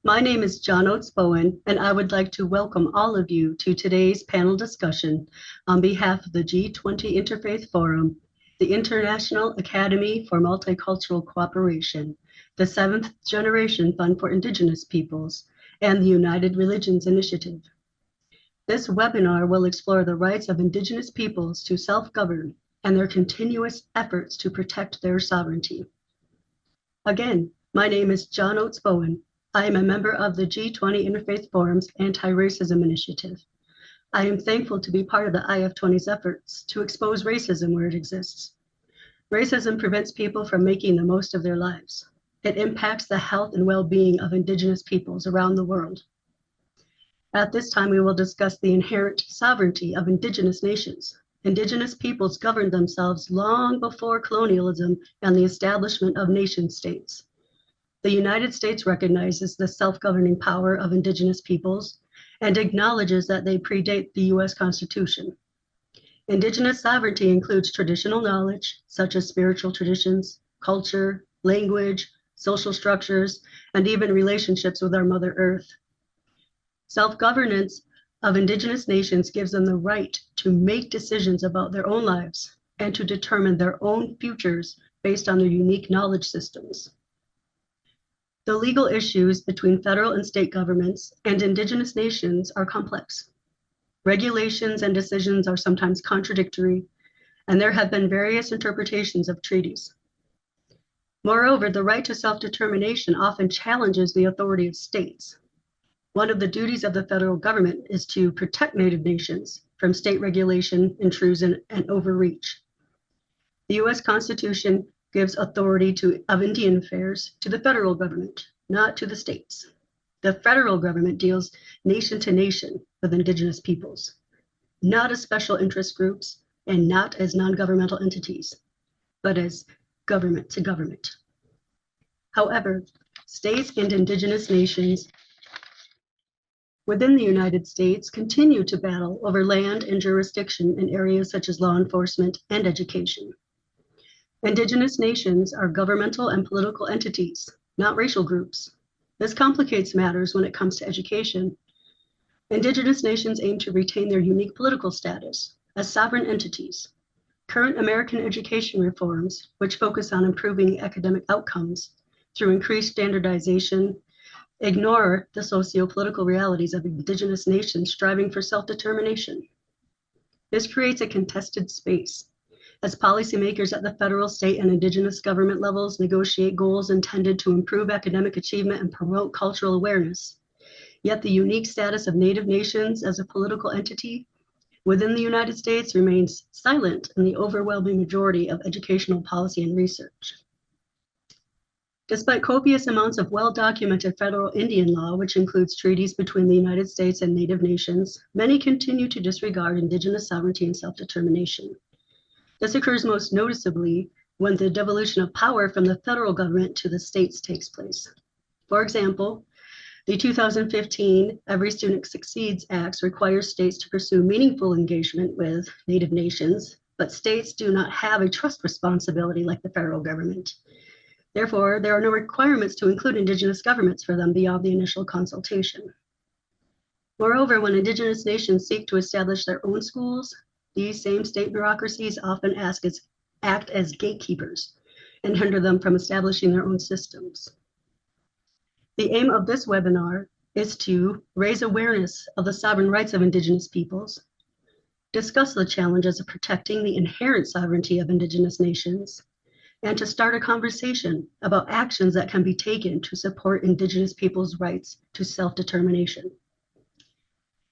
My name is Janine Bowen, and I would like to welcome all of you to today's panel discussion on behalf of the G20 Interfaith Forum, the International Academy for Multicultural Cooperation, the 7th Generation Fund for Indigenous Peoples, and the United Religions Initiative. This webinar will explore the rights of Indigenous peoples to self-govern and their continuous efforts to protect their sovereignty. Again, my name is Janine Bowen. I am a member of the G20 Interfaith Forum's Anti-Racism Initiative. I am thankful to be part of the IF20's efforts to expose racism where it exists. Racism prevents people from making the most of their lives. It impacts the health and well-being of Indigenous peoples around the world. At this time, we will discuss the inherent sovereignty of Indigenous nations. Indigenous peoples governed themselves long before colonialism and the establishment of nation states. The United States recognizes the self-governing power of Indigenous peoples and acknowledges that they predate the U.S. Constitution. Indigenous sovereignty includes traditional knowledge, such as spiritual traditions, culture, language, social structures, and even relationships with our Mother Earth. Self-governance of Indigenous nations gives them the right to make decisions about their own lives and to determine their own futures based on their unique knowledge systems. The legal issues between federal and state governments and Indigenous nations are complex. Regulations and decisions are sometimes contradictory, and there have been various interpretations of treaties. Moreover, the right to self-determination often challenges the authority of states. One of the duties of the federal government is to protect Native nations from state regulation, intrusion, and overreach. The U.S. Constitution gives authority of Indian affairs to the federal government, not to the states. The federal government deals nation to nation with Indigenous peoples, not as special interest groups and not as non-governmental entities, but as government to government. However, states and Indigenous nations within the United States continue to battle over land and jurisdiction in areas such as law enforcement and education. Indigenous nations are governmental and political entities, not racial groups. This complicates matters when it comes to education. Indigenous nations aim to retain their unique political status as sovereign entities. Current American education reforms, which focus on improving academic outcomes through increased standardization, ignore the socio-political realities of Indigenous nations striving for self-determination. This creates a contested space as policymakers at the federal, state, and Indigenous government levels negotiate goals intended to improve academic achievement and promote cultural awareness. Yet the unique status of Native nations as a political entity within the United States remains silent in the overwhelming majority of educational policy and research. Despite copious amounts of well-documented federal Indian law, which includes treaties between the United States and Native nations, many continue to disregard Indigenous sovereignty and self-determination. This occurs most noticeably when the devolution of power from the federal government to the states takes place. For example, the 2015 Every Student Succeeds Act requires states to pursue meaningful engagement with Native nations, but states do not have a trust responsibility like the federal government. Therefore, there are no requirements to include Indigenous governments for them beyond the initial consultation. Moreover, when Indigenous nations seek to establish their own schools, these same state bureaucracies often act as gatekeepers and hinder them from establishing their own systems. The aim of this webinar is to raise awareness of the sovereign rights of Indigenous peoples, discuss the challenges of protecting the inherent sovereignty of Indigenous nations, and to start a conversation about actions that can be taken to support Indigenous peoples' rights to self-determination.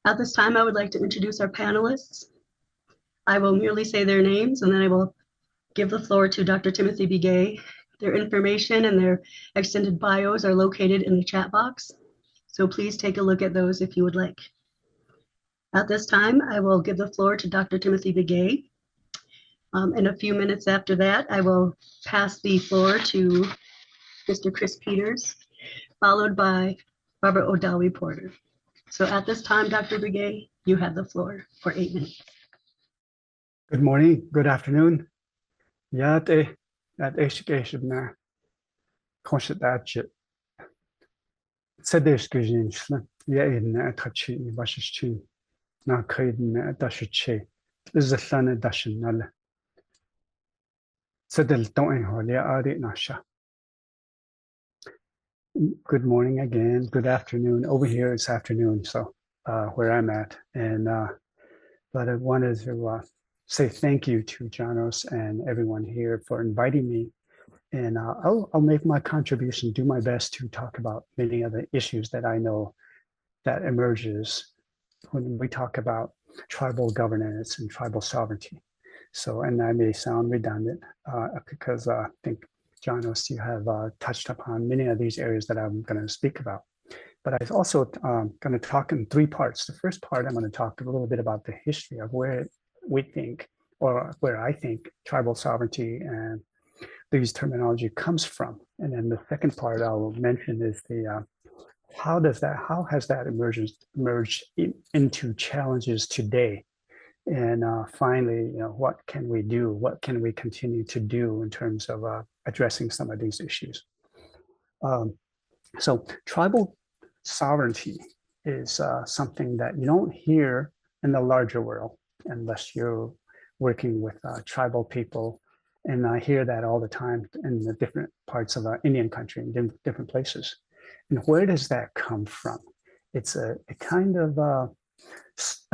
At this time, I would like to introduce our panelists. I will merely say their names, and then I will give the floor to Dr. Timothy Begaye. Their information and their extended bios are located in the chat box, so please take a look at those if you would like. At this time, I will give the floor to Dr. Timothy Begaye. In a few minutes after that, I will pass the floor to Mr. Chris Peters, followed by Robert Odawi Porter. So at this time, Dr. Begaye, you have the floor for 8 minutes. Good morning, good afternoon. Yate at education na considerate Sedeshkujinchla, Yain Tachi, Washishin, Nakaidin Dashiche, Lizathan Dashinal, Sedel Don't Holia Adi Nasha. Good morning again, good afternoon. Over here it's afternoon, so where I'm at. And but I wanted to say thank you to Janos and everyone here for inviting me. And I'll make my contribution, do my best to talk about many of the issues that I know that emerges when we talk about tribal governance and tribal sovereignty. So, and that may sound redundant because I think, Janos, you have touched upon many of these areas that I'm going to speak about. But I also going to talk in three parts. The first part, I'm going to talk a little bit about the history of where we think, or where I think tribal sovereignty and these terminology comes from. And then the second part I'll mention is the how has that emerged into challenges today? And finally, what can we do? What can we continue to do in terms of addressing some of these issues? So tribal sovereignty is something that you don't hear in the larger world unless you're working with tribal people. And I hear that all the time in the different parts of our Indian country, in different places. And where does that come from? It's a kind of a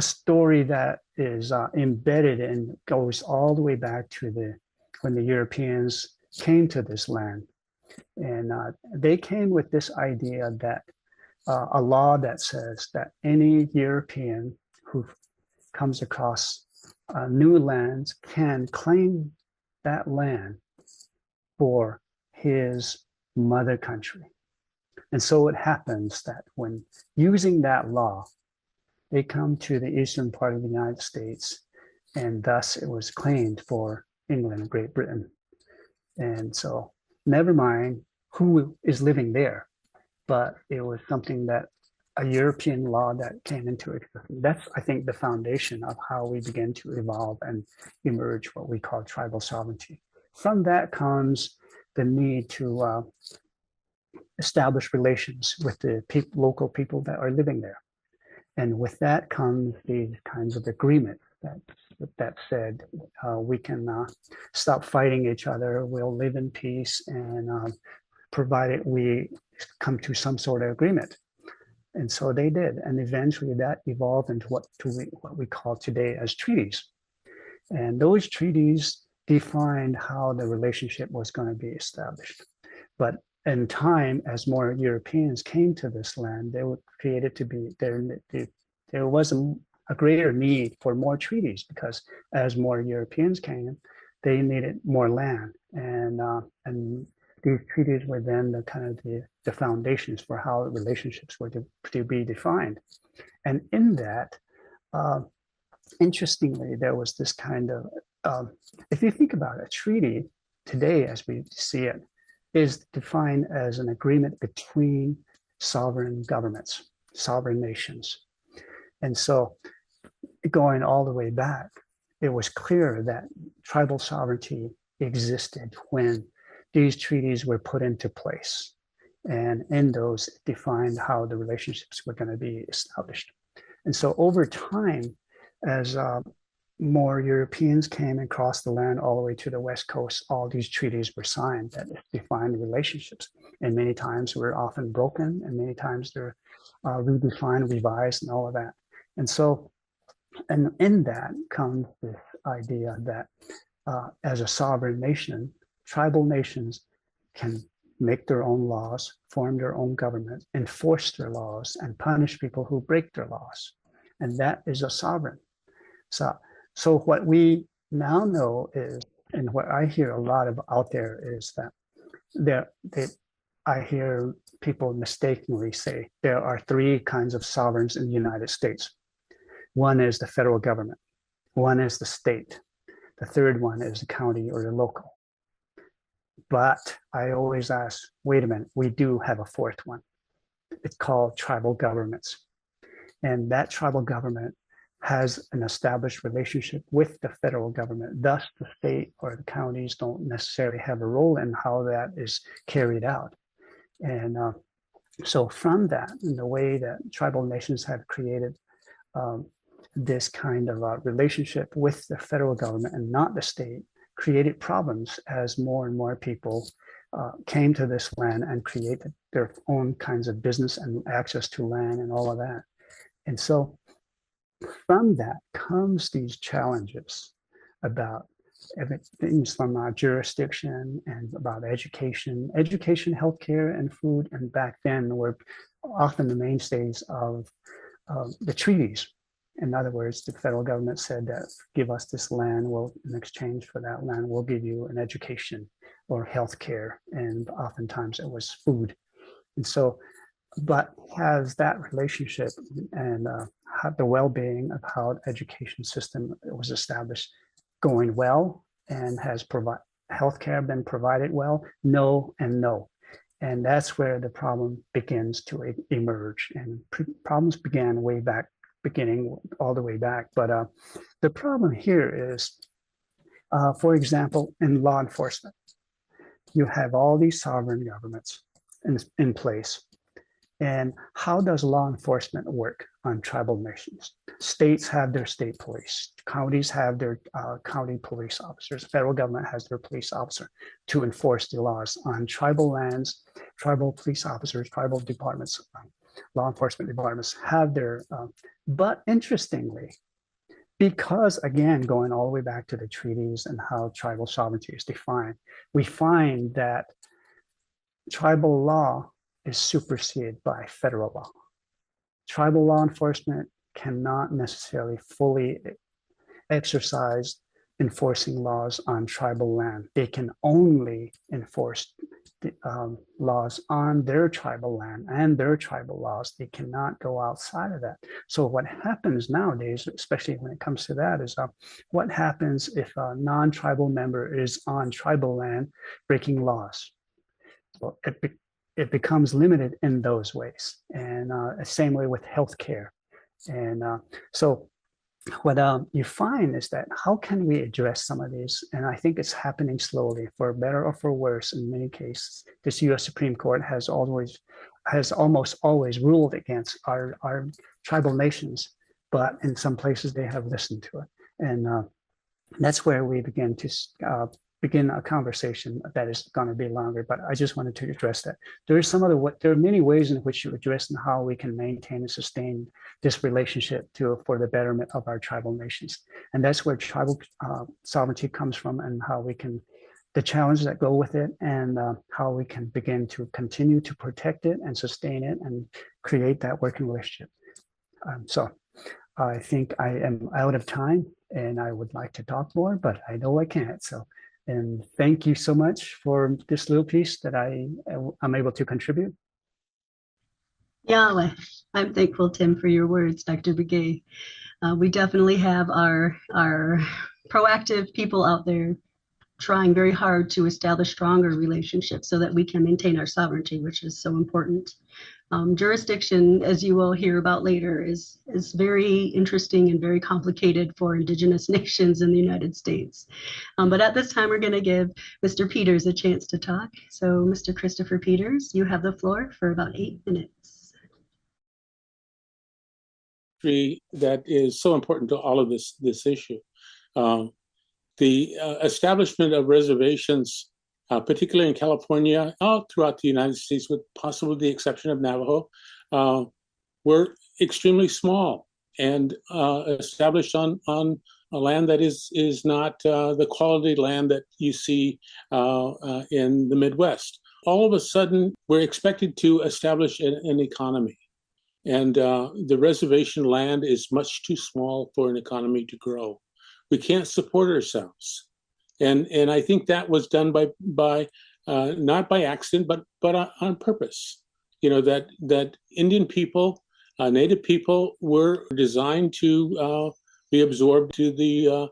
story that is embedded and goes all the way back to when the Europeans came to this land. And they came with this idea that a law that says that any European who comes across new lands can claim that land for his mother country. And so it happens that when using that law, they come to the eastern part of the United States, and thus it was claimed for England and Great Britain. And so never mind who is living there, but it was something that a European law that came into existence. That's, I think, the foundation of how we begin to evolve and emerge what we call tribal sovereignty. From that comes the need to establish relations with the local people that are living there. And with that comes these kinds of agreements that said we can stop fighting each other, we'll live in peace, and provided we come to some sort of agreement. And so they did. And eventually that evolved into what we call today as treaties. And those treaties defined how the relationship was going to be established. But in time, as more Europeans came to this land, they were created to be there was a greater need for more treaties, because as more Europeans came, they needed more land, and these treaties were then the kind of the foundations for how relationships were to be defined. And in that, interestingly, there was this kind of if you think about it, a treaty today, as we see it, is defined as an agreement between sovereign governments, sovereign nations. And so going all the way back, it was clear that tribal sovereignty existed when these treaties were put into place. And in those, it defined how the relationships were going to be established. And so over time, as more Europeans came across the land all the way to the West Coast, all these treaties were signed that defined relationships. And many times were often broken, and many times they're redefined, revised, and all of that. And so, and in that comes this idea that as a sovereign nation, tribal nations can make their own laws, form their own government, enforce their laws, and punish people who break their laws. And that is a sovereign. So what we now know is, and what I hear a lot of out there is that I hear people mistakenly say there are three kinds of sovereigns in the United States. One is the federal government, one is the state, the third one is the county or the local. But I always ask, wait a minute, we do have a fourth one. It's called tribal governments. And that tribal government has an established relationship with the federal government. Thus, the state or the counties don't necessarily have a role in how that is carried out. And So from that, in the way that tribal nations have created this kind of relationship with the federal government and not the state, created problems as more and more people came to this land and created their own kinds of business and access to land and all of that. And so from that comes these challenges about things from jurisdiction and about education, healthcare, and food. And back then were often the mainstays of the treaties. In other words, the federal government said that give us this land, well, in exchange for that land, we'll give you an education or healthcare. And oftentimes it was food. And so, but has that relationship and the well-being of how the education system was established going well, and has healthcare been provided well? No and no. And that's where the problem begins to emerge. And problems began way back, beginning all the way back. But the problem here is, for example, in law enforcement, you have all these sovereign governments in place. And how does law enforcement work on tribal nations? States have their state police, counties have their county police officers, federal government has their police officer to enforce the laws on tribal lands. Tribal police officers, tribal departments, law enforcement departments have their, but interestingly, because again, going all the way back to the treaties and how tribal sovereignty is defined, we find that tribal law is superseded by federal law. Tribal law enforcement cannot necessarily fully exercise enforcing laws on tribal land. They can only enforce laws on their tribal land and their tribal laws. They cannot go outside of that. So what happens nowadays, especially when it comes to that, is what happens if a non-tribal member is on tribal land breaking laws? Well, it becomes limited in those ways. And same way with healthcare. And so what you find is that how can we address some of these? And I think it's happening slowly, for better or for worse in many cases. This US Supreme Court has almost always ruled against our tribal nations, but in some places they have listened to it. And that's where we begin a conversation that is going to be longer, but I just wanted to address that. There are many ways in which you address and how we can maintain and sustain this relationship for the betterment of our tribal nations. And that's where tribal sovereignty comes from, and how we can, the challenges that go with it, and how we can begin to continue to protect it and sustain it and create that working relationship. So I think I am out of time and I would like to talk more, but I know I can't. And thank you so much for this little piece that I'm able to contribute. Yeah, I'm thankful, Tim, for your words, Dr. Begaye. We definitely have our proactive people out there trying very hard to establish stronger relationships so that we can maintain our sovereignty, which is so important. Jurisdiction, as you will hear about later, is very interesting and very complicated for Indigenous nations in the United States. But at this time, we're going to give Mr. Peters a chance to talk. So, Mr. Christopher Peters, you have the floor for about 8 minutes. That is so important to all of this issue. The establishment of reservations, particularly in California, all throughout the United States, with possibly the exception of Navajo, were extremely small and established on a land that is not the quality land that you see in the Midwest. All of a sudden, we're expected to establish an economy. And the reservation land is much too small for an economy to grow. We can't support ourselves. And I think that was done by not by accident, but on purpose. You know, that Indian people, Native people were designed to be absorbed to the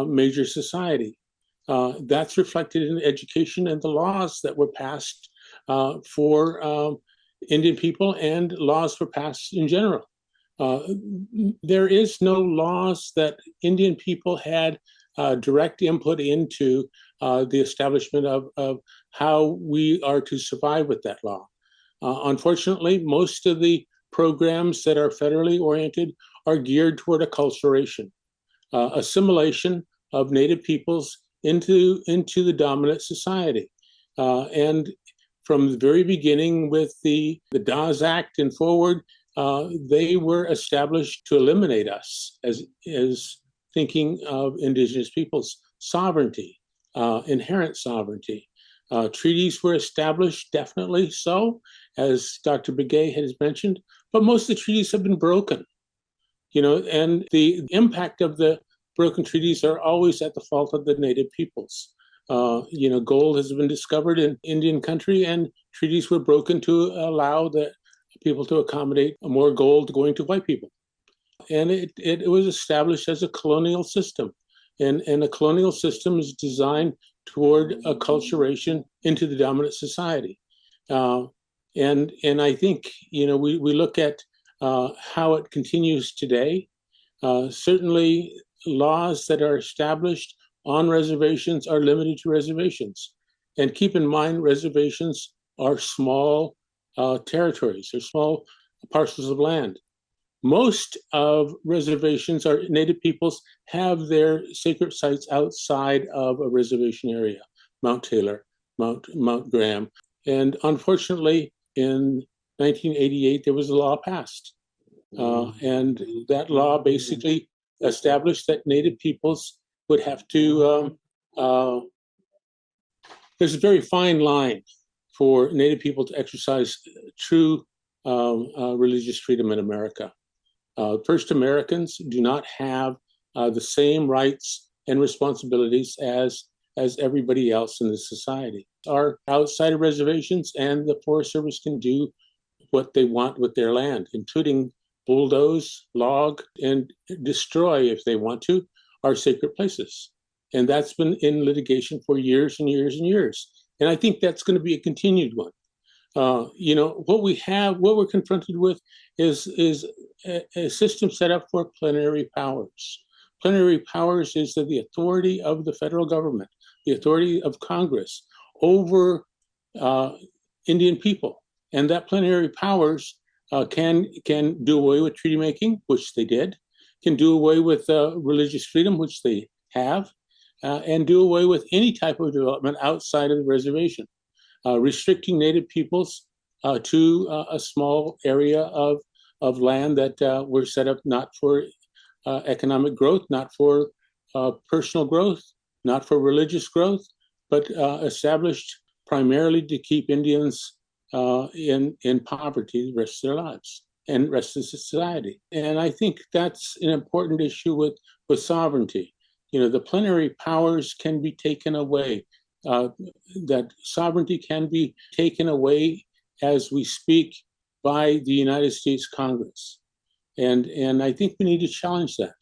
major society. That's reflected in education and the laws that were passed for Indian people, and laws were passed in general. There is no laws that Indian people had direct input into the establishment of how we are to survive with that law. Unfortunately, most of the programs that are federally oriented are geared toward acculturation, assimilation of Native peoples into the dominant society. And from the very beginning with the Dawes Act and forward, they were established to eliminate us as thinking of Indigenous peoples' sovereignty, inherent sovereignty. Treaties were established, definitely so, as Dr. Begaye has mentioned, but most of the treaties have been broken. And the impact of the broken treaties are always at the fault of the Native peoples. Gold has been discovered in Indian country, and treaties were broken to allow the people to accommodate more gold going to white people. And it was established as a colonial system. And a colonial system is designed toward acculturation into the dominant society. And I think, we look at how it continues today. Certainly, laws that are established on reservations are limited to reservations. And keep in mind, reservations are small territories, or small parcels of land. Most of reservations, or Native peoples, have their sacred sites outside of a reservation area, Mount Taylor, Mount Graham. And unfortunately, in 1988, there was a law passed. And that law basically established that Native peoples would have to, there's a very fine line for Native people to exercise true religious freedom in America. First Americans do not have the same rights and responsibilities as everybody else in the society. Are outside of reservations, and the Forest Service can do what they want with their land, including bulldoze, log, and destroy, if they want to, our sacred places. And that's been in litigation for years and years and years. And I think that's going to be a continued one. What we're confronted with is a system set up for plenary powers. Plenary powers is the authority of the federal government, the authority of Congress over Indian people. And that plenary powers can do away with treaty making, which they did, can do away with religious freedom, which they have, and do away with any type of development outside of the reservation. Restricting Native peoples to a small area of land that were set up not for economic growth, not for personal growth, not for religious growth, but established primarily to keep Indians in poverty the rest of their lives and rest of society. And I think that's an important issue with sovereignty. The plenary powers can be taken away. That sovereignty can be taken away as we speak by the United States Congress. And I think we need to challenge that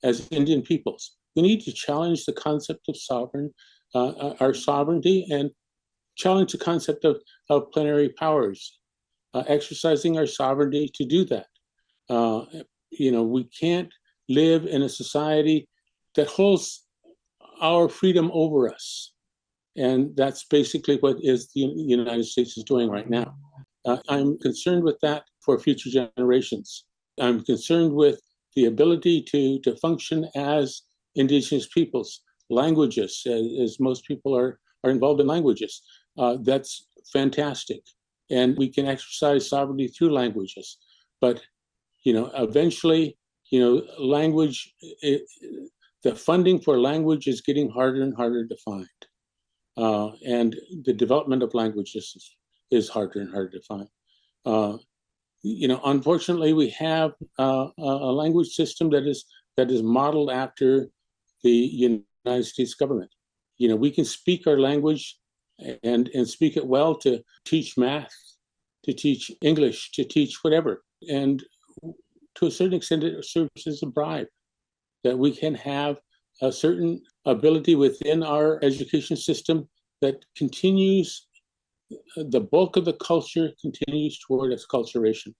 as Indian peoples. We need to challenge the concept of our sovereignty, and challenge the concept of plenary powers, exercising our sovereignty to do that. We can't live in a society that holds our freedom over us. And that's basically what the United States is doing right now. I'm concerned with that for future generations. I'm concerned with the ability to function as Indigenous peoples, languages, as most people are involved in languages. That's fantastic. And we can exercise sovereignty through languages. But, eventually, language, the funding for language is getting harder and harder to find. And the development of languages is harder and harder to find. Unfortunately, we have a language system that is modeled after the United States government. We can speak our language and speak it well to teach math, to teach English, to teach whatever. And to a certain extent, it serves as a bribe that we can have a certain ability within our education system that continues, the bulk of the culture continues toward acculturation.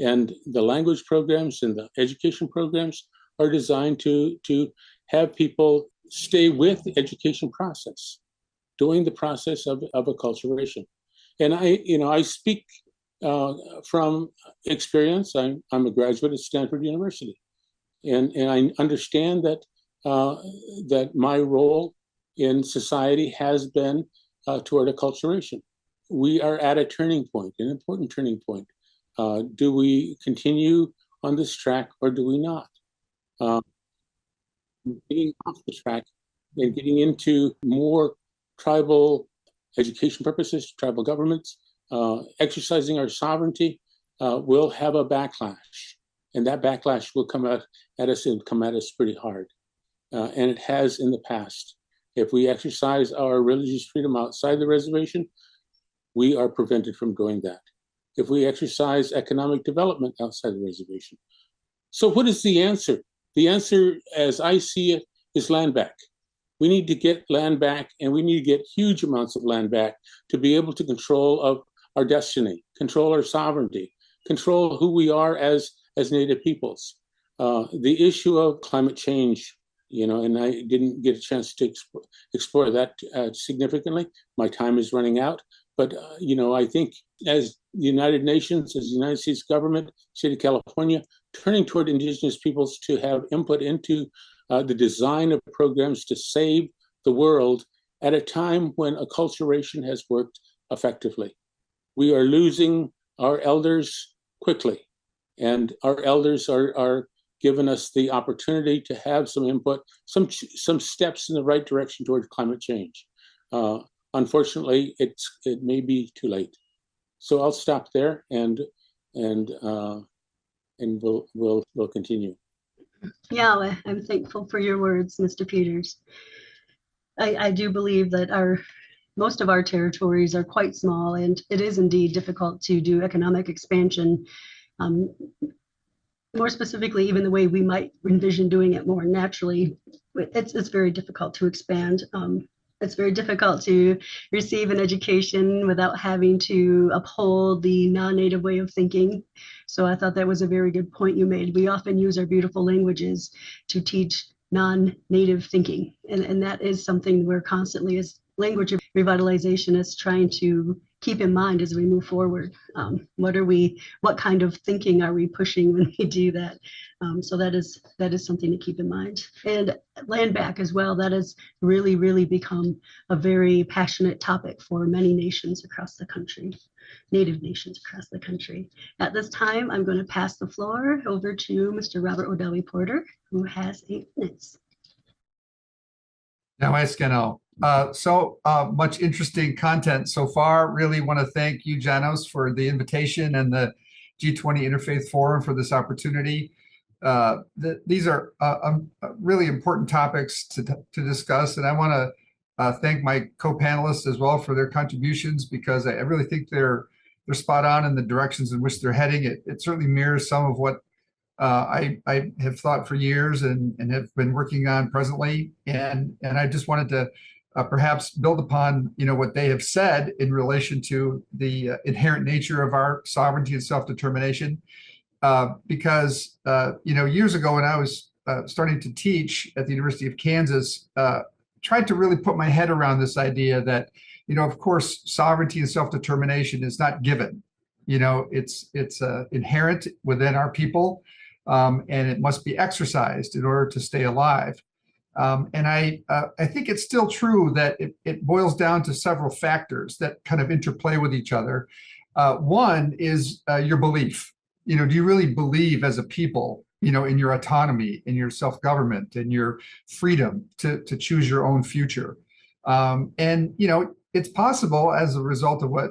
And the language programs and the education programs are designed to have people stay with the education process, doing the process of acculturation. And I speak from experience, I'm a graduate at Stanford University, and I understand that that my role in society has been toward acculturation. We are at a turning point, an important turning point. Do we continue on this track or do we not? Getting off the track and getting into more tribal education purposes, tribal governments, exercising our sovereignty will have a backlash. And that backlash will come at us and come at us pretty hard. And it has in the past. If we exercise our religious freedom outside the reservation, we are prevented from doing that. If we exercise economic development outside the reservation. So what is the answer? The answer, as I see it, is land back. We need to get land back, and we need to get huge amounts of land back to be able to control of our destiny, control our sovereignty, control who we are as Native peoples. The issue of climate change, and I didn't get a chance to explore that significantly. My time is running out. But, I think as the United Nations, as the United States government, state of California, turning toward Indigenous peoples to have input into the design of programs to save the world at a time when acculturation has worked effectively. We are losing our elders quickly, and our elders are giving us the opportunity to have some input, some steps in the right direction towards climate change. Unfortunately, it may be too late. So I'll stop there, and we'll continue. Yeah, I'm thankful for your words, Mr. Peters. I do believe that most of our territories are quite small, and it is indeed difficult to do economic expansion. More specifically, even the way we might envision doing it more naturally, it's very difficult to expand. It's very difficult to receive an education without having to uphold the non-native way of thinking. So I thought that was a very good point you made. We often use our beautiful languages to teach non-native thinking. And that is something we're constantly, as language revitalization, is trying to keep in mind as we move forward. What kind of thinking are we pushing when we do that? So that is something to keep in mind. And land back as well, that has really, really become a very passionate topic for many nations across the country, Native nations across the country. At this time, I'm going to pass the floor over to Mr. Robert Odawi Porter, who has 8 minutes. So much interesting content so far. Really want to thank you, Janos, for the invitation and the G20 Interfaith Forum for this opportunity. These are really important topics to discuss, and I want to thank my co-panelists as well for their contributions, because I really think they're spot on in the directions in which they're heading. It certainly mirrors some of what I have thought for years and have been working on presently, and I just wanted to perhaps build upon what they have said in relation to the inherent nature of our sovereignty and self-determination, because years ago when I was starting to teach at the University of Kansas, tried to really put my head around this idea that of course sovereignty and self-determination is not given. It's inherent within our people. And it must be exercised in order to stay alive. And I think it's still true that it boils down to several factors that kind of interplay with each other. One is your belief. Do you really believe as a people, in your autonomy, in your self-government, in your freedom to choose your own future? And it's possible, as a result of what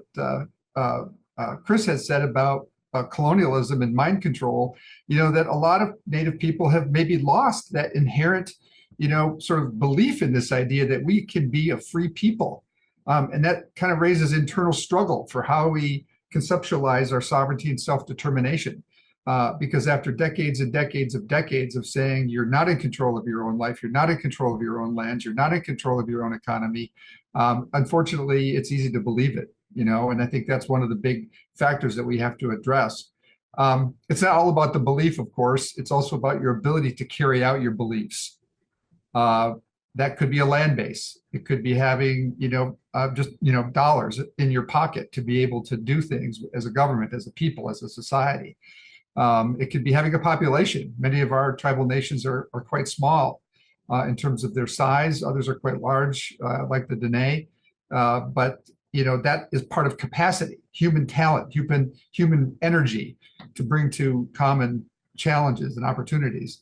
Chris has said about colonialism and mind control, that a lot of Native people have maybe lost that inherent, sort of belief in this idea that we can be a free people. And that kind of raises internal struggle for how we conceptualize our sovereignty and self-determination. Because after decades and decades of saying you're not in control of your own life, you're not in control of your own land, you're not in control of your own economy, unfortunately, it's easy to believe it. And I think that's one of the big factors that we have to address. It's not all about the belief, of course. It's also about your ability to carry out your beliefs. That could be a land base. It could be having, just, dollars in your pocket to be able to do things as a government, as a people, as a society. It could be having a population. Many of our tribal nations are quite small in terms of their size. Others are quite large, like the Diné. But that is part of capacity, human talent, human energy to bring to common challenges and opportunities.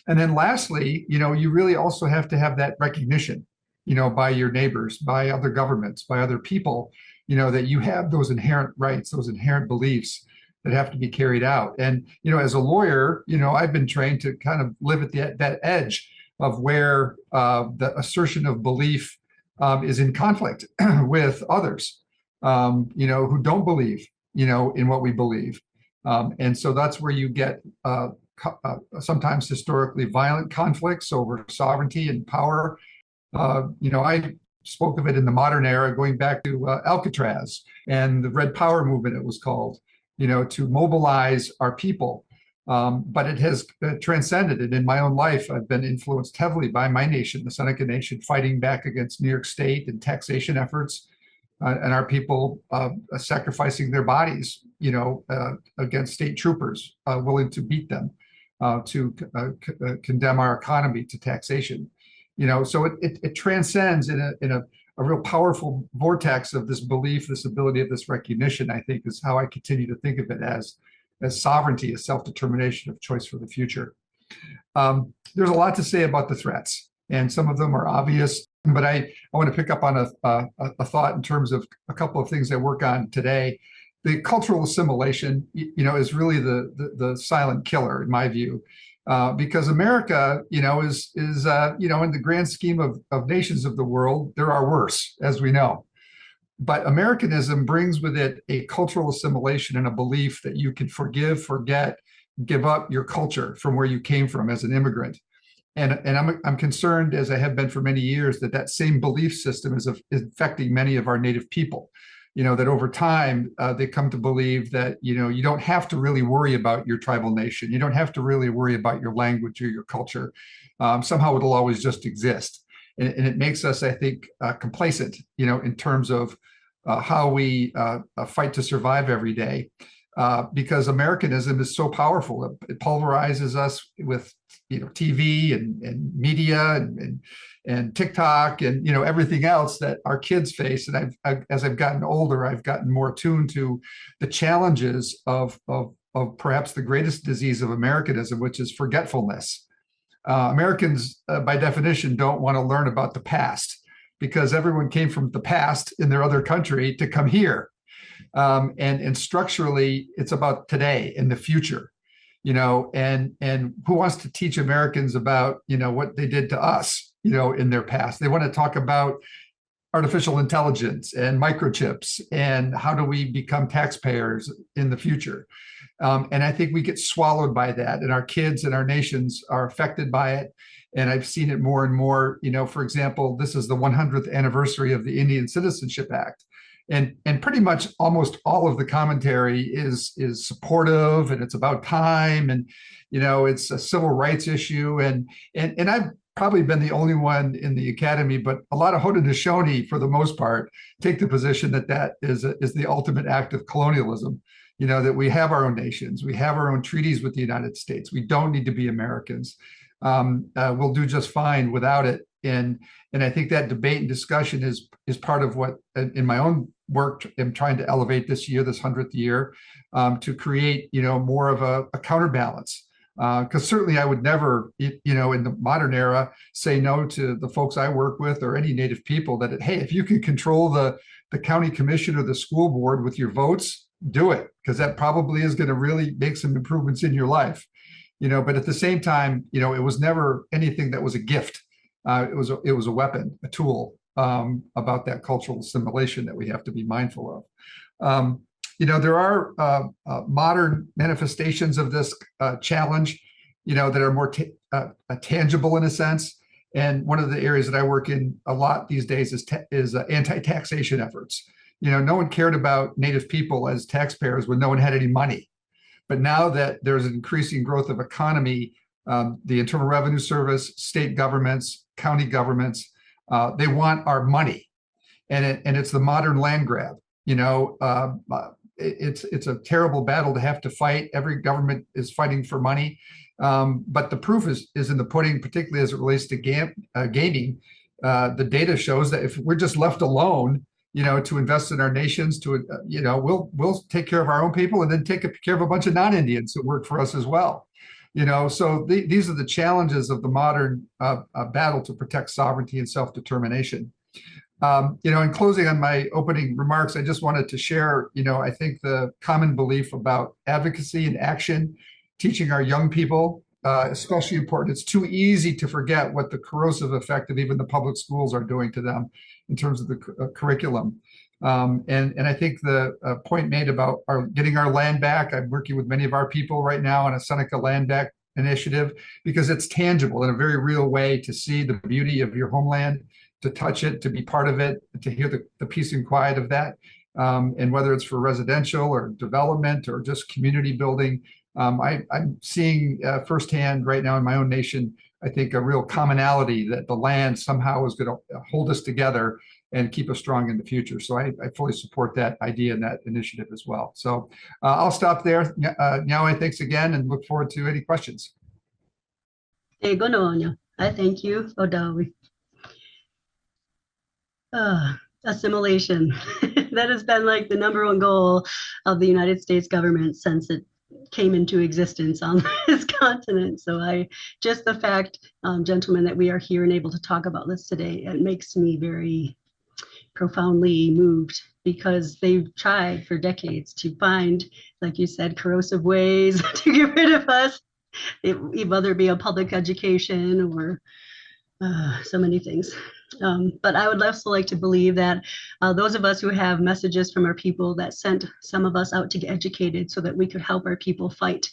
And then lastly, you really also have to have that recognition, by your neighbors, by other governments, by other people, that you have those inherent rights, those inherent beliefs that have to be carried out. And, as a lawyer, I've been trained to kind of live at that edge of where the assertion of belief is in conflict with others, who don't believe, in what we believe. And so that's where you get sometimes historically violent conflicts over sovereignty and power. I spoke of it in the modern era, going back to Alcatraz and the Red Power movement, it was called, to mobilize our people. But it has transcended it. In my own life, I've been influenced heavily by my nation, the Seneca Nation, fighting back against New York State and taxation efforts, and our people sacrificing their bodies, against state troopers willing to beat them, to condemn our economy to taxation. So it transcends in a real powerful vortex of this belief, this ability of this recognition, I think, is how I continue to think of it as sovereignty, as self-determination of choice for the future. There's a lot to say about the threats, and some of them are obvious, but I want to pick up on a thought in terms of a couple of things I work on today. The cultural assimilation, is really the silent killer, in my view, because America, is in the grand scheme of nations of the world, there are worse, as we know. But Americanism brings with it a cultural assimilation and a belief that you can forgive, forget, give up your culture from where you came from as an immigrant. And I'm concerned, as I have been for many years, that same belief system is affecting many of our native people. That over time, they come to believe that, you don't have to really worry about your tribal nation. You don't have to really worry about your language or your culture. Somehow it'll always just exist. And it makes us, I think, complacent, in terms of how we fight to survive every day, because Americanism is so powerful. It pulverizes us with, TV and media and TikTok and, everything else that our kids face. And as I've gotten older, I've gotten more attuned to the challenges of perhaps the greatest disease of Americanism, which is forgetfulness. Americans, by definition, don't want to learn about the past because everyone came from the past in their other country to come here. And structurally, it's about today and the future, and who wants to teach Americans about, what they did to us, in their past. They want to talk about artificial intelligence and microchips and how do we become taxpayers in the future. And I think we get swallowed by that, and our kids and our nations are affected by it. And I've seen it more and more. For example, this is the 100th anniversary of the Indian Citizenship Act. And pretty much almost all of the commentary is supportive, and it's about time, and it's a civil rights issue. And I've probably been the only one in the academy, but a lot of Haudenosaunee, for the most part, take the position that is the ultimate act of colonialism. That we have our own nations, we have our own treaties with the United States. We don't need to be Americans. We'll do just fine without it. And I think that debate and discussion is part of what, in my own work, I'm trying to elevate this year, this 100th year, to create, more of a counterbalance. Because certainly I would never, in the modern era, say no to the folks I work with or any Native people that, hey, if you can control the county commission or the school board with your votes, do it, because that probably is going to really make some improvements in your life. But at the same time, it was never anything that was a gift. It was a weapon, a tool, about that cultural assimilation that we have to be mindful of. There are modern manifestations of this challenge, that are more tangible in a sense. And one of the areas that I work in a lot these days is anti-taxation efforts. No one cared about Native people as taxpayers when no one had any money. But now that there's an increasing growth of economy, the Internal Revenue Service, state governments, county governments. They want our money, and it's the modern land grab. It's a terrible battle to have to fight. Every government is fighting for money, but the proof is in the pudding, particularly as it relates to gaming. The data shows that if we're just left alone, to invest in our nations, we'll take care of our own people and then take care of a bunch of non-Indians that work for us as well. So these are the challenges of the modern battle to protect sovereignty and self-determination. In closing on my opening remarks, I just wanted to share, I think the common belief about advocacy and action, teaching our young people, especially important. It's too easy to forget what the corrosive effect of even the public schools are doing to them in terms of the curriculum. And I think the point made about getting our land back, I'm working with many of our people right now on a Seneca land back initiative, because it's tangible in a very real way to see the beauty of your homeland, to touch it, to be part of it, to hear the peace and quiet of that. And whether it's for residential or development or just community building, I'm seeing firsthand right now in my own nation, I think a real commonality that the land somehow is going to hold us together and keep us strong in the future. So I fully support that idea and that initiative as well. So I'll stop there. Nyawe, thanks again and look forward to any questions. I thank you, Odawi. Assimilation. That has been like the #1 goal of the United States government since it came into existence on this continent. So just the fact, gentlemen, that we are here and able to talk about this today, it makes me very profoundly moved, because they've tried for decades to find, like you said, corrosive ways to get rid of us, whether it be a public education or so many things. But I would also like to believe that those of us who have messages from our people that sent some of us out to get educated so that we could help our people fight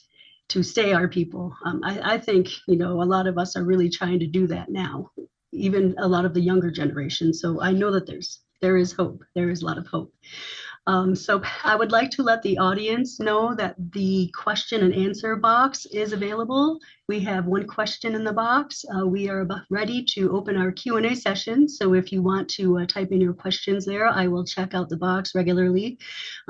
to stay our people. I think, a lot of us are really trying to do that now, even a lot of the younger generation. So I know that there is hope. There is a lot of hope. So I would like to let the audience know that the question and answer box is available. We have one question in the box. We are about ready to open our Q&A session. So if you want to type in your questions there, I will check out the box regularly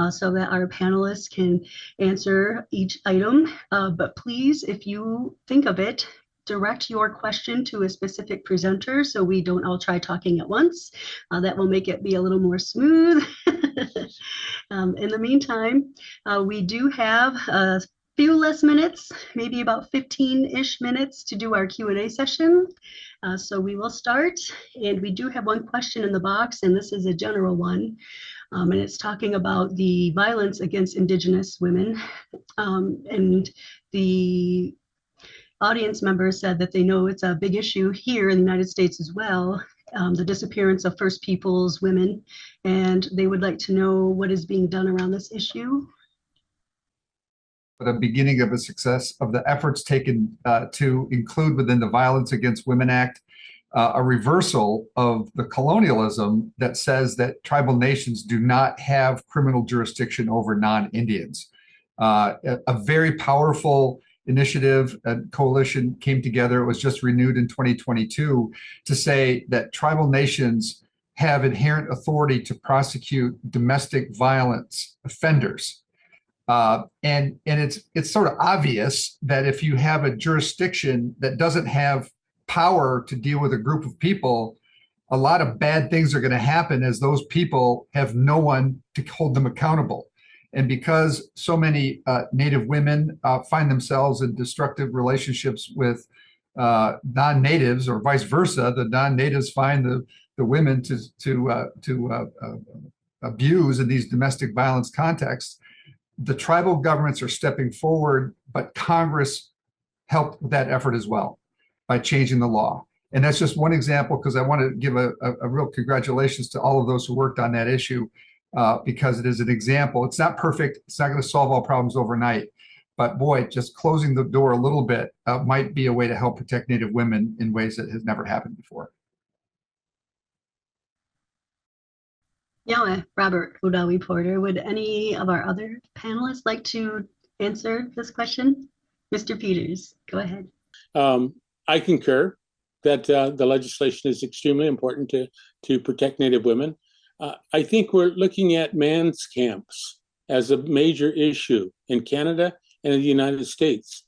so that our panelists can answer each item. But please, if you think of it, direct your question to a specific presenter so we don't all try talking at once. That will make it be a little more smooth. In the meantime, we do have a few less minutes, maybe about 15-ish minutes to do our Q&A session. So we will start, and we do have one question in the box, and this is a general one. And it's talking about the violence against Indigenous women. And the audience members said that they know it's a big issue here in the United States as well, the disappearance of First Peoples women, and they would like to know what is being done around this issue. The beginning of a success of the efforts taken to include within the Violence Against Women Act a reversal of the colonialism that says that tribal nations do not have criminal jurisdiction over non-Indians. A very powerful initiative and coalition came together. It was just renewed in 2022 to say that tribal nations have inherent authority to prosecute domestic violence offenders. And it's sort of obvious that if you have a jurisdiction that doesn't have power to deal with a group of people, a lot of bad things are going to happen as those people have no one to hold them accountable. And because so many Native women find themselves in destructive relationships with non-Natives, or vice versa, the non-Natives find the women to abuse in these domestic violence contexts, the tribal governments are stepping forward, but Congress helped with that effort as well by changing the law. And that's just one example, because I want to give a real congratulations to all of those who worked on that issue. Because it is an example. It's not perfect. It's not going to solve all problems overnight. But boy, just closing the door a little bit might be a way to help protect Native women in ways that has never happened before. Yeah, Robert Odawi Porter, would any of our other panelists like to answer this question? Mr. Peters, go ahead. I concur. that the legislation is extremely important to protect Native women. I think we're looking at man's camps as a major issue in Canada and in the United States.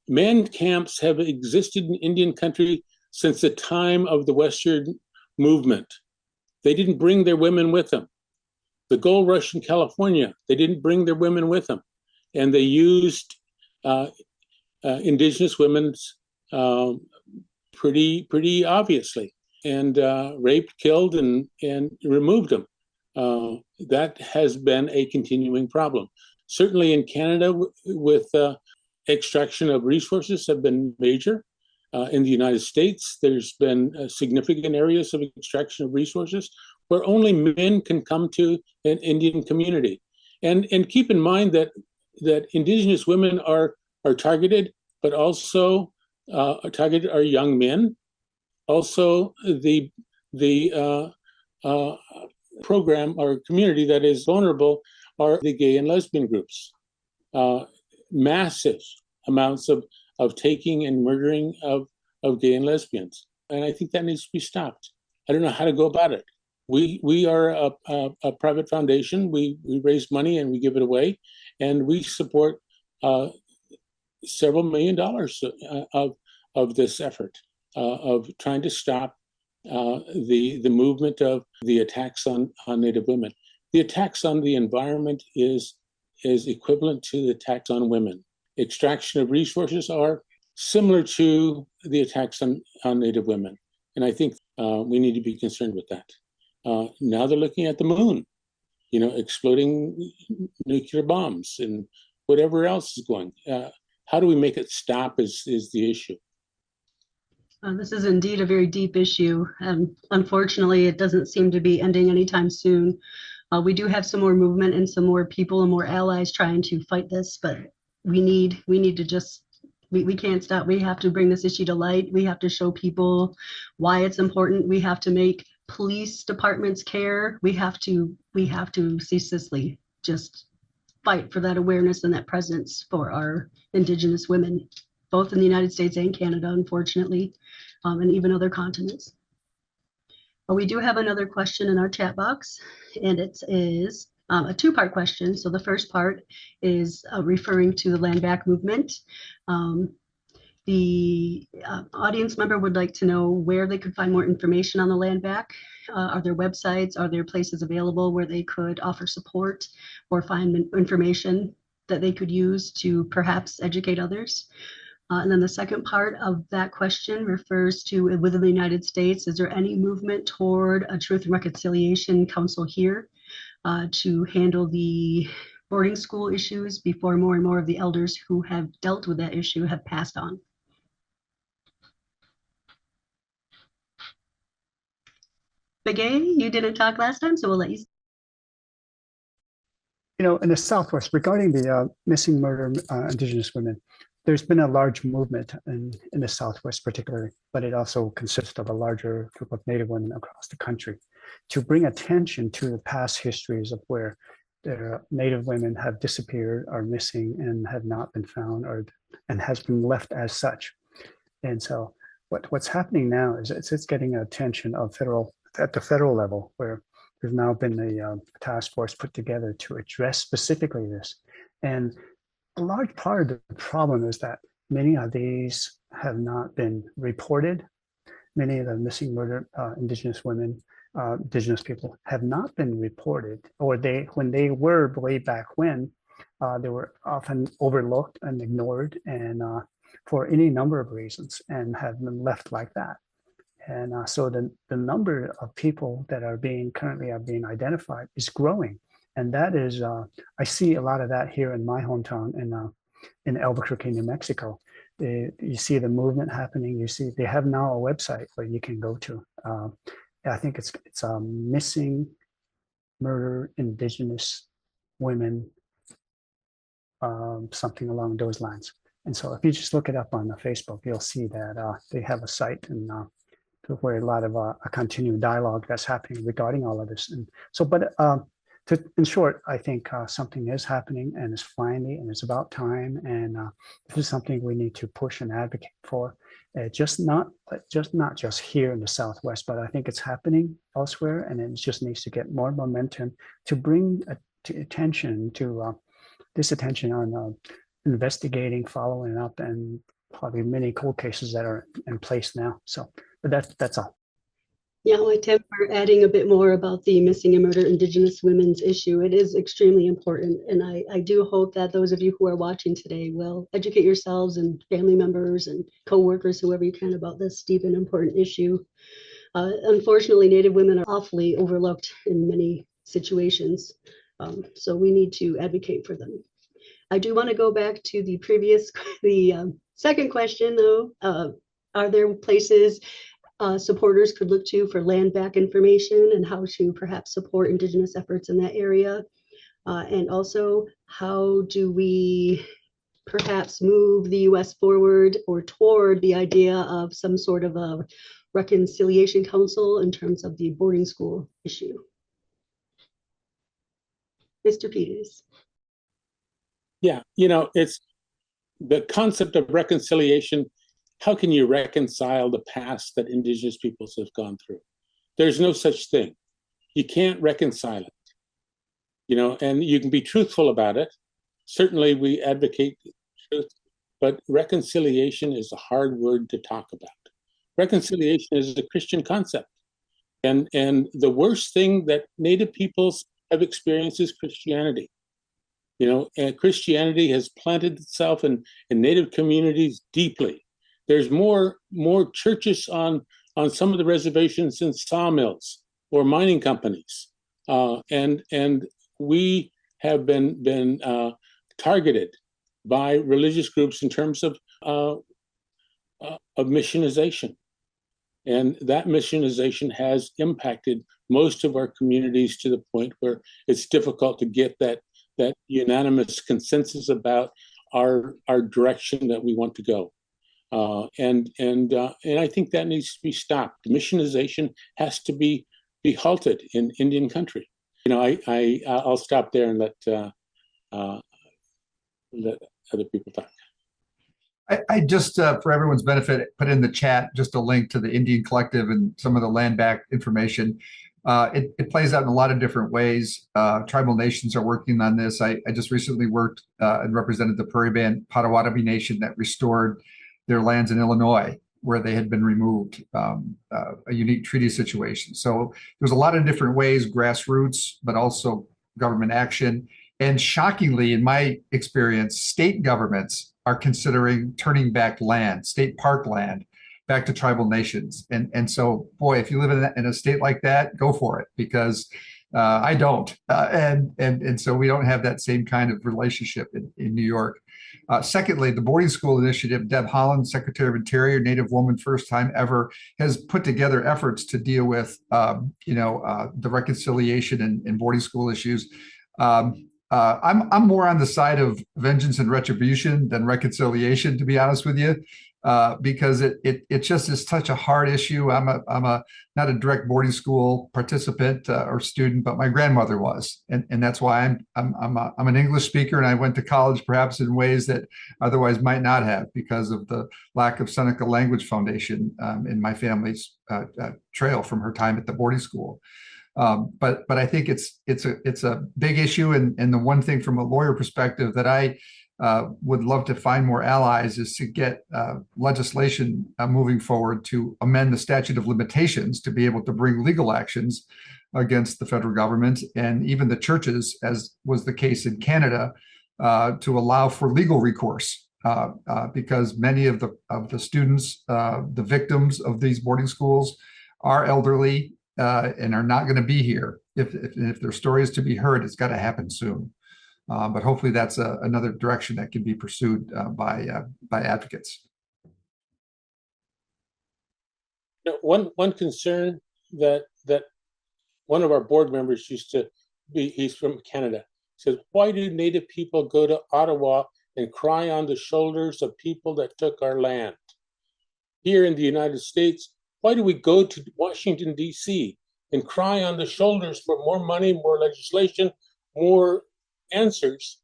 Man camps have existed in Indian country since the time of the Western movement. They didn't bring their women with them. The gold rush in California, they didn't bring their women with them. And they used Indigenous women's pretty obviously, and raped, killed, and removed them. That has been a continuing problem. Certainly in Canada, with extraction of resources have been major. In the United States, there's been significant areas of extraction of resources where only men can come to an Indian community. And keep in mind that Indigenous women are targeted, but also targeted are young men. Also, the program or community that is vulnerable are the gay and lesbian groups. Massive amounts of taking and murdering of gay and lesbians. And I think that needs to be stopped. I don't know how to go about it. We are a private foundation. We raise money and we give it away. And we support several $1 million of this effort of trying to stop the movement of the attacks on Native women. The attacks on the environment is equivalent to the attacks on women. Extraction of resources are similar to the attacks on Native women. And I think we need to be concerned with that. Now they're looking at the moon, exploding nuclear bombs and whatever else is going. How do we make it stop is the issue. This is indeed a very deep issue. Unfortunately, it doesn't seem to be ending anytime soon. We do have some more movement and some more people and more allies trying to fight this, but we need to just, we can't stop. We have to bring this issue to light. We have to show people why it's important. We have to make police departments care. We have to ceaselessly just fight for that awareness and that presence for our Indigenous women, both in the United States and Canada, unfortunately, and even other continents. We do have another question in our chat box, and it is a two-part question. So the first part is referring to the land back movement. The audience member would like to know where they could find more information on the land back. Are there websites? Are there places available where they could offer support or find information that they could use to perhaps educate others? And then the second part of that question refers to within the United States, is there any movement toward a Truth and Reconciliation Council here to handle the boarding school issues before more and more of the elders who have dealt with that issue have passed on? Begaye, you didn't talk last time, so we'll let you. In the Southwest, regarding the missing murder Indigenous women, there's been a large movement in the Southwest particularly, but it also consists of a larger group of Native women across the country to bring attention to the past histories of where the Native women have disappeared, are missing, and have not been found, and has been left as such. And so what's happening now is it's getting attention of at the federal level, where there's now been a task force put together to address specifically this. And a large part of the problem is that many of these have not been reported. Many of the missing murdered Indigenous women, Indigenous people have not been reported, or when they were way back when, they were often overlooked and ignored, and for any number of reasons, and have been left like that. And so the number of people that are currently being identified is growing. And that is, I see a lot of that here in my hometown in Albuquerque, New Mexico. You see the movement happening. You see they have now a website where you can go to. I think it's Missing Murder Indigenous Women, something along those lines. And so if you just look it up on Facebook, you'll see that they have a site and where a lot of a continued dialogue that's happening regarding all of this. And so, but in short, I think something is happening and it's finally, and it's about time. And this is something we need to push and advocate for. Not just here in the Southwest, but I think it's happening elsewhere, and it just needs to get more momentum to bring attention on investigating, following up, and probably many cold cases that are in place now. So, but that's all. Yeah, my Tim, for adding a bit more about the missing and murdered Indigenous women's issue. It is extremely important, and I do hope that those of you who are watching today will educate yourselves and family members and co-workers, whoever you can, about this deep and important issue. Unfortunately, Native women are awfully overlooked in many situations, so we need to advocate for them. I do want to go back to the second question, though. Are there places supporters could look to for land back information, and how to perhaps support Indigenous efforts in that area? And also, how do we perhaps move the US forward or toward the idea of some sort of a reconciliation council in terms of the boarding school issue? Mr. Peters. Yeah, it's the concept of reconciliation. How can you reconcile the past that Indigenous peoples have gone through? There's no such thing. You can't reconcile it, and you can be truthful about it. Certainly we advocate truth, but reconciliation is a hard word to talk about. Reconciliation is a Christian concept. And the worst thing that Native peoples have experienced is Christianity. And Christianity has planted itself in Native communities deeply. There's more churches on some of the reservations than sawmills or mining companies, and we have been targeted by religious groups in terms of missionization, and that missionization has impacted most of our communities to the point where it's difficult to get that unanimous consensus about our direction that we want to go. And I think that needs to be stopped. Missionization has to be halted in Indian country. I'll stop there and let other people talk. I just, for everyone's benefit, put in the chat just a link to the Indian Collective and some of the land back information. It plays out in a lot of different ways. Tribal nations are working on this. I just recently worked and represented the Prairie Band Potawatomi Nation that restored their lands in Illinois, where they had been removed, a unique treaty situation. So there's a lot of different ways, grassroots, but also government action. And shockingly, in my experience, state governments are considering turning back land, state park land, back to tribal nations. And so, boy, if you live in a state like that, go for it, because I don't. And so we don't have that same kind of relationship in New York. Secondly, the boarding school initiative, Deb Haaland, Secretary of Interior, Native woman, first time ever, has put together efforts to deal with, the reconciliation and boarding school issues. I'm more on the side of vengeance and retribution than reconciliation, to be honest with you, because it just is such a hard issue. I'm not a direct boarding school participant or student, but my grandmother was, and that's why I'm an English speaker, and I went to college perhaps in ways that otherwise might not have, because of the lack of Seneca language foundation in my family's trail from her time at the boarding school. But I think it's a big issue, and the one thing from a lawyer perspective that I would love to find more allies is to get legislation moving forward to amend the statute of limitations to be able to bring legal actions against the federal government and even the churches, as was the case in Canada, to allow for legal recourse, because many of the students, the victims of these boarding schools, are elderly and are not going to be here. If their story is to be heard, it's got to happen soon. But hopefully that's another direction that can be pursued by advocates. One concern that one of our board members used to be, he's from Canada, says, why do Native people go to Ottawa and cry on the shoulders of people that took our land? Here in the United States, why do we go to Washington, D.C. and cry on the shoulders for more money, more legislation, more answers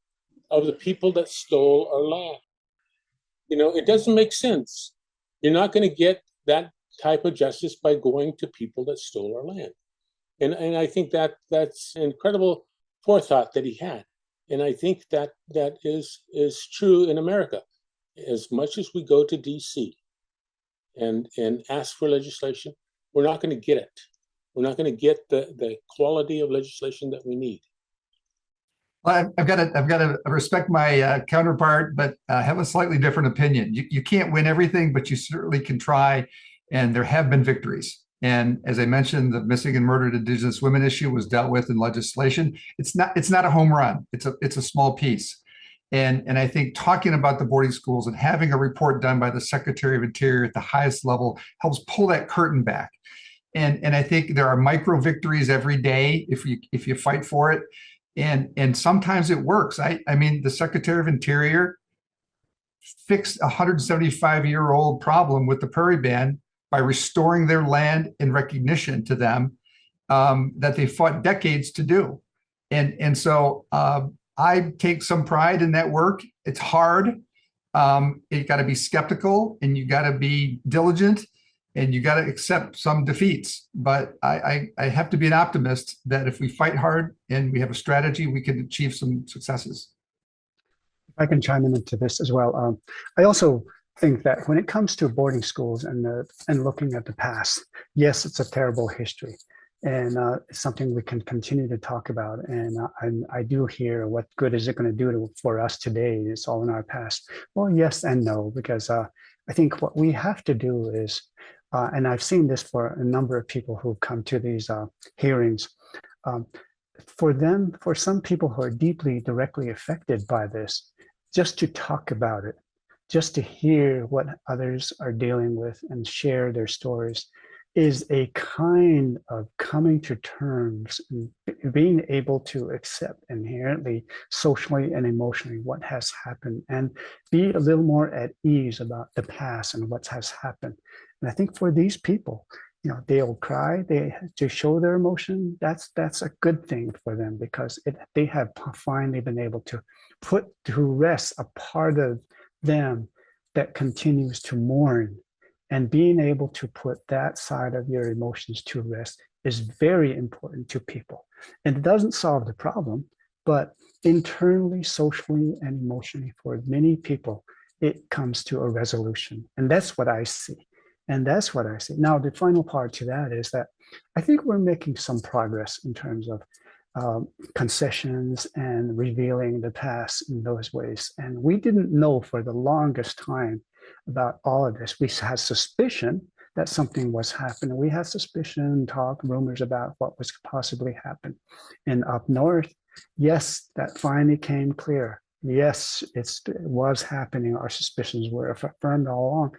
of the people that stole our land. It doesn't make sense. You're not going to get that type of justice by going to people that stole our land. And I think that's incredible forethought that he had. And I think that is true in America. As much as we go to DC and ask for legislation, we're not going to get it. We're not going to get the quality of legislation that we need. Well, I've got to respect my counterpart, but have a slightly different opinion. You can't win everything, but you certainly can try. And there have been victories. And as I mentioned, the missing and murdered Indigenous women issue was dealt with in legislation. It's not a home run. It's a small piece. And I think talking about the boarding schools and having a report done by the Secretary of Interior at the highest level helps pull that curtain back. And I think there are micro victories every day if you fight for it. And sometimes it works. I mean, the Secretary of Interior fixed a 175-year-old problem with the prairie band by restoring their land in recognition to them that they fought decades to do. And so I take some pride in that work. It's hard. You got to be skeptical and you got to be diligent and you got to accept some defeats. But I have to be an optimist that if we fight hard and we have a strategy, we can achieve some successes. If I can chime into this as well. I also think that when it comes to boarding schools and looking at the past, yes, it's a terrible history. And it's something we can continue to talk about. And I do hear, what good is it going to do for us today? It's all in our past. Well, yes and no, because I think what we have to do is, and I've seen this for a number of people who've come to these hearings, for some people who are deeply, directly affected by this, just to talk about it, just to hear what others are dealing with and share their stories, is a kind of coming to terms and being able to accept inherently, socially and emotionally, what has happened and be a little more at ease about the past and what has happened. And I think for these people, they'll cry, to show their emotion. That's a good thing for them, because they have finally been able to put to rest a part of them that continues to mourn. And being able to put that side of your emotions to rest is very important to people. And it doesn't solve the problem, but internally, socially, and emotionally, for many people, it comes to a resolution. And that's what I see. And that's what I see. Now, the final part to that is that I think we're making some progress in terms of concessions and revealing the past in those ways. And we didn't know for the longest time about all of this. We had suspicion that something was happening. We had suspicion, talk, rumors about what was possibly happening. And up north, yes, that finally came clear. Yes, it was happening. Our suspicions were affirmed all along.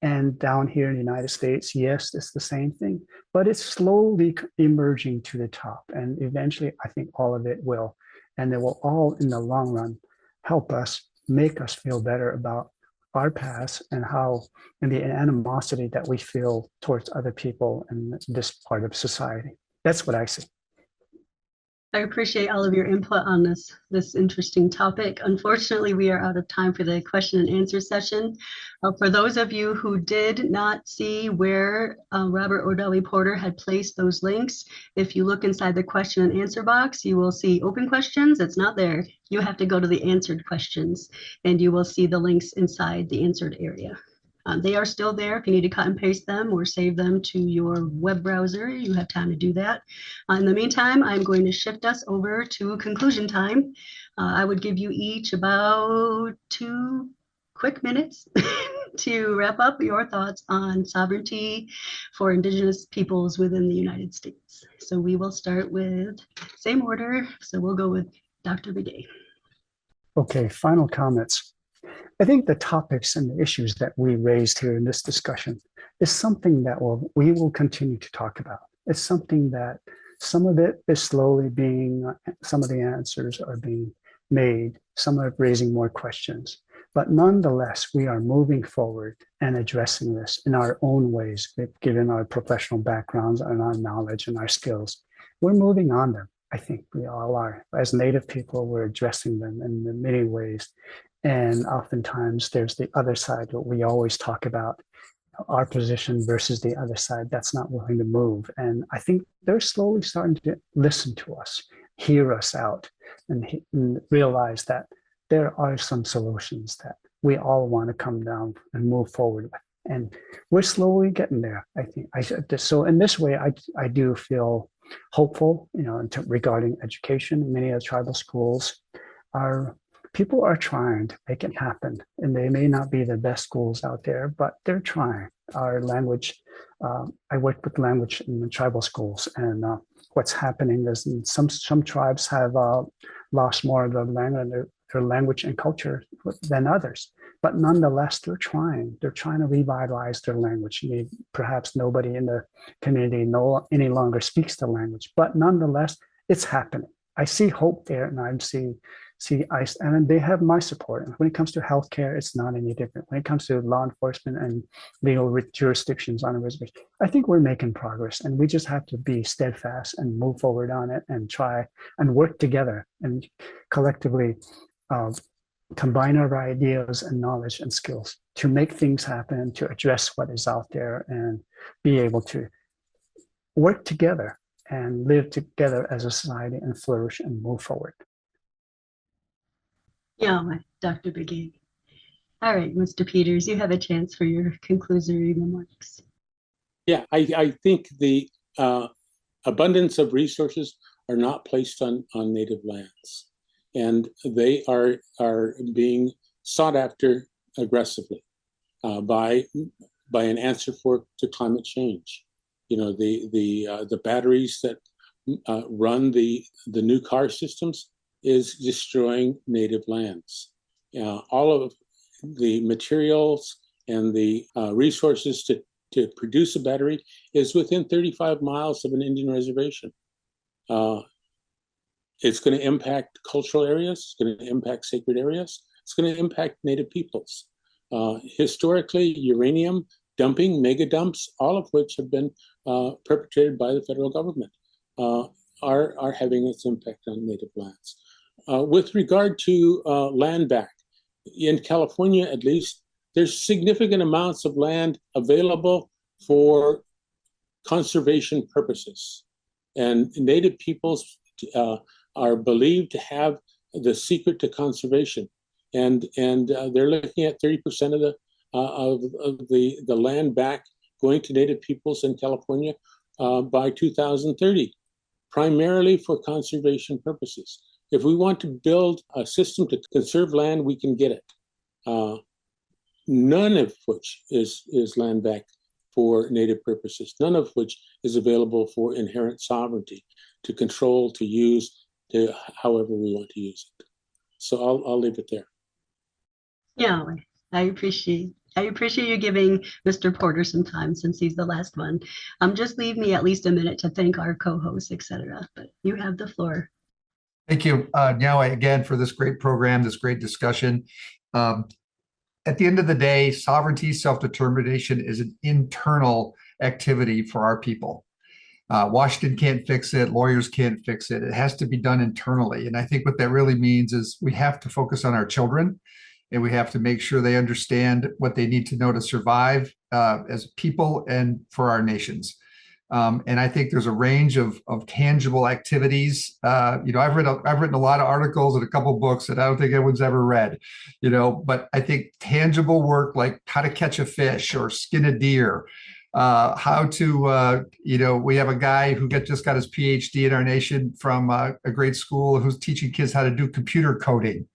And down here in the United States, yes, it's the same thing, but it's slowly emerging to the top. And eventually, I think all of it will. And they will all, in the long run, help us, make us feel better about our past and the animosity that we feel towards other people in this part of society. That's what I see. I appreciate all of your input on this interesting topic. Unfortunately, we are out of time for the question and answer session. For those of you who did not see where Robert Odawi Porter had placed those links, if you look inside the question and answer box, you will see open questions. It's not there. You have to go to the answered questions, and you will see the links inside the answered area. They are still there. If you need to cut and paste them or save them to your web browser, you have time to do that. In the meantime, I'm going to shift us over to conclusion time. I would give you each about 2 quick minutes to wrap up your thoughts on sovereignty for Indigenous peoples within the United States. So we will start with same order. So we'll go with Dr. Begaye. Okay, final comments. I think the topics and the issues that we raised here in this discussion is something that we will continue to talk about. It's something that some of it is slowly some of the answers are being made, some are raising more questions. But nonetheless, we are moving forward and addressing this in our own ways, given our professional backgrounds and our knowledge and our skills. We're moving on them. I think we all are. As Native people, we're addressing them in many ways. And oftentimes there's the other side, what we always talk about, our position versus the other side that's not willing to move. And I think they're slowly starting to listen to us, hear us out, and realize that there are some solutions that we all want to come down and move forward with. And we're slowly getting there, I think. So in this way, I do feel hopeful, regarding education. Many of the tribal schools people are trying to make it happen. And they may not be the best schools out there, but they're trying. Our language, I work with language in the tribal schools, and what's happening is some tribes have lost more of their language and culture than others. But nonetheless, they're trying. They're trying to revitalize their language. Perhaps nobody in the community any longer speaks the language, but nonetheless, it's happening. I see hope there, and and they have my support. And when it comes to healthcare, it's not any different. When it comes to law enforcement and legal jurisdictions on a reservation, I think we're making progress, and we just have to be steadfast and move forward on it and try and work together and collectively combine our ideas and knowledge and skills to make things happen, to address what is out there, and be able to work together and live together as a society and flourish and move forward. Yeah, Dr. Begaye. All right, Mr. Peters, you have a chance for your conclusory remarks. Yeah, I think the abundance of resources are not placed on native lands, and they are being sought after aggressively by an answer to climate change. The batteries that run the new car systems is destroying native lands. All of the materials and the resources to produce a battery is within 35 miles of an Indian reservation. It's going to impact cultural areas, it's going to impact sacred areas, it's going to impact native peoples. Historically, uranium dumping, mega dumps, all of which have been perpetrated by the federal government, are having its impact on native lands. With regard to land back, in California at least, there's significant amounts of land available for conservation purposes. And native peoples are believed to have the secret to conservation. And they're looking at 30% of the land back going to native peoples in California by 2030, primarily for conservation purposes. If we want to build a system to conserve land, we can get it. None of which is land back for native purposes, none of which is available for inherent sovereignty to control, to use, to however we want to use it. So I'll leave it there. Yeah, I appreciate you giving Mr. Porter some time since he's the last one. Just leave me at least a minute to thank our co-hosts, etc. But you have the floor. Thank you, Nyawa, again, for this great program, this great discussion. At the end of the day, sovereignty, self-determination is an internal activity for our people. Washington can't fix it. Lawyers can't fix it. It has to be done internally. And I think what that really means is we have to focus on our children, and we have to make sure they understand what they need to know to survive as people and for our nations. And I think there's a range of tangible activities. I've written a lot of articles and a couple of books that I don't think anyone's ever read, but I think tangible work like how to catch a fish or skin a deer, how to, we have a guy who just got his PhD in our nation from a great school who's teaching kids how to do computer coding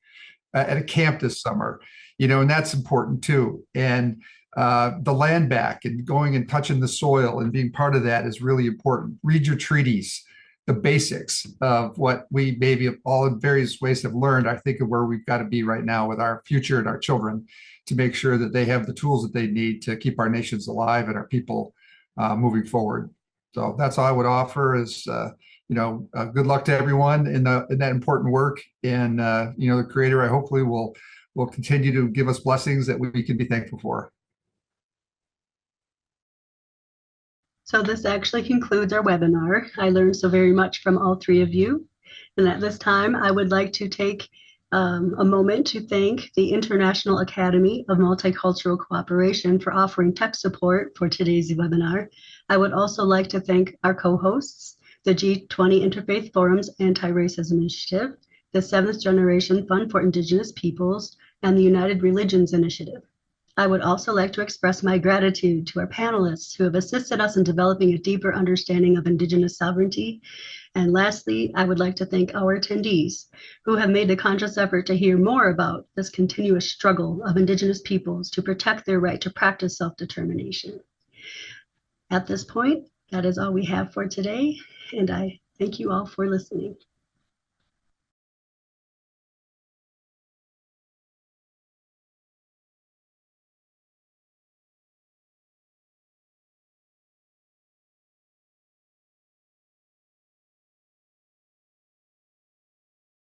at a camp this summer, and that's important too. And the land back and going and touching the soil and being part of that is really important. Read your treaties, the basics of what we maybe all in various ways have learned, I think of where we've got to be right now with our future and our children to make sure that they have the tools that they need to keep our nations alive and our people moving forward. So that's all I would offer is, good luck to everyone in that important work. And, the Creator, I hopefully will will continue to give us blessings that we can be thankful for. So this actually concludes our webinar. I learned so very much from all three of you. And at this time, I would like to take a moment to thank the International Academy of Multicultural Cooperation for offering tech support for today's webinar. I would also like to thank our co-hosts, the G20 Interfaith Forum's Anti-Racism Initiative, the 7th Generation Fund for Indigenous Peoples, and the United Religions Initiative. I would also like to express my gratitude to our panelists who have assisted us in developing a deeper understanding of Indigenous sovereignty. And lastly, I would like to thank our attendees who have made the conscious effort to hear more about this continuous struggle of Indigenous peoples to protect their right to practice self-determination. At this point, that is all we have for today, and I thank you all for listening.